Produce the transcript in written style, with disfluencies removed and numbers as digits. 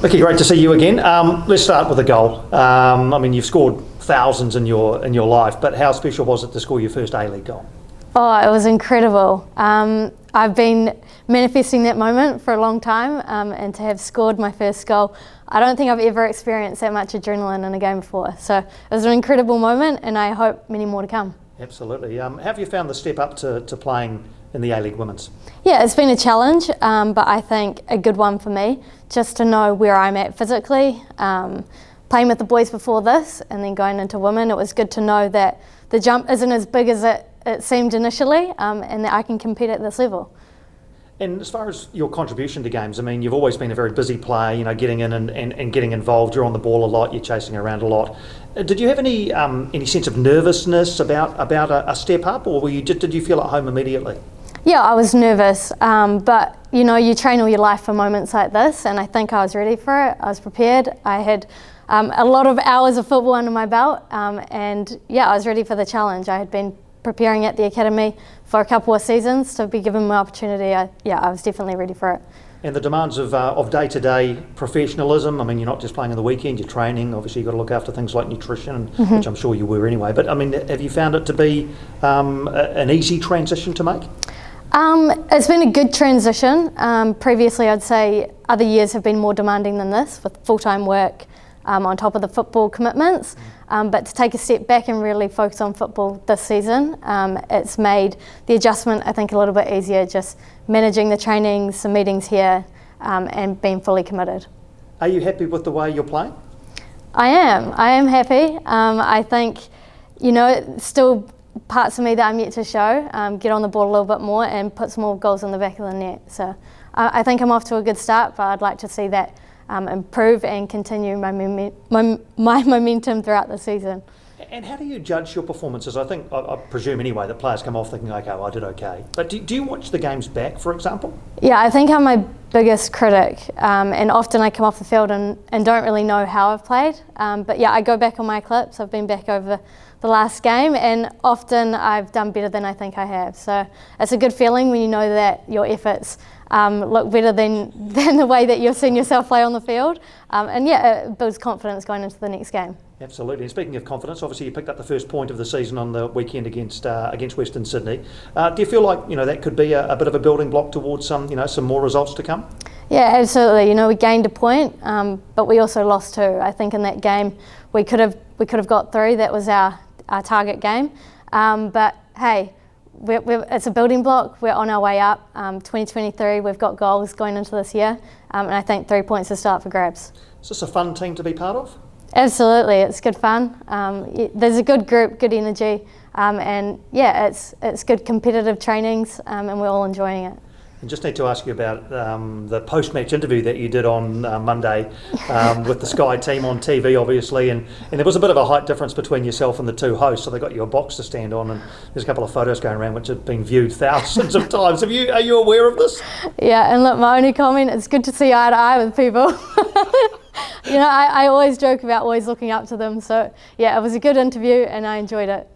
Mickey, great to see you again. Let's start with a goal. I mean, you've scored thousands in your life, but how special was it to score your first A-League goal? Oh, it was incredible. I've been manifesting that moment for a long time, and to have scored my first goal, I don't think I've ever experienced that much adrenaline in a game before. So it was an incredible moment, and I hope many more to come. Absolutely. How have you found the step up to playing in the A-League Women's? Yeah, it's been a challenge, but I think a good one for me, just to know where I'm at physically. Playing with the boys before this and then going into women, it was good to know that the jump isn't as big as it seemed initially, and that I can compete at this level. And as far as your contribution to games, I mean, you've always been a very busy player, you know, getting in and getting involved. You're on the ball a lot, you're chasing around a lot. Did you have any sense of nervousness about a step up, or did you feel at home immediately? Yeah, I was nervous, but you know, you train all your life for moments like this, and I think I was ready for it. I was prepared. I had a lot of hours of football under my belt, and yeah, I was ready for the challenge. I had been preparing at the academy for a couple of seasons to be given my opportunity. I was definitely ready for it. And the demands of day-to-day professionalism, I mean, you're not just playing on the weekend, you're training, obviously you've got to look after things like nutrition, which I'm sure you were anyway, but I mean, have you found it to be an easy transition to make? It's been a good transition. Previously, I'd say other years have been more demanding than this, with full-time work on top of the football commitments. But to take a step back and really focus on football this season, it's made the adjustment, I think, a little bit easier, just managing the trainings, some meetings here, and being fully committed. Are you happy with the way you're playing? I am happy. I think, you know, still parts of me that I'm yet to show, get on the ball a little bit more and put some more goals in the back of the net. So I think I'm off to a good start, but I'd like to see that improve and continue my momentum throughout the season. And how do you judge your performances? I presume anyway that players come off thinking, okay, well, I did okay. But do you watch the games back, for example? Yeah, I think I'm my biggest critic, and often I come off the field and don't really know how I've played. But yeah, I go back on my clips. I've been back over the last game, and often I've done better than I think I have. So it's a good feeling when you know that your efforts look better than the way that you've seen yourself play on the field. And yeah, it builds confidence going into the next game. Absolutely. And speaking of confidence, obviously you picked up the first point of the season on the weekend against Western Sydney. Do you feel like that could be a bit of a building block towards some more results to come? Yeah, absolutely. We gained a point, but we also lost two. I think in that game we could have got three. That was our target game. But hey, it's a building block. We're on our way up. 2023, we've got goals going into this year, and I think 3 points to start for grabs. Is this a fun team to be part of? Absolutely, it's good fun. There's a good group, good energy, and yeah, it's good competitive trainings, and we're all enjoying it. And just need to ask you about the post-match interview that you did on Monday with the Sky team on TV, obviously, and there was a bit of a height difference between yourself and the two hosts, so they got you a box to stand on, and there's a couple of photos going around which have been viewed thousands of times. Are you aware of this? Yeah, and look, my only comment, it's good to see eye to eye with people. I always joke about always looking up to them, so yeah, it was a good interview and I enjoyed it.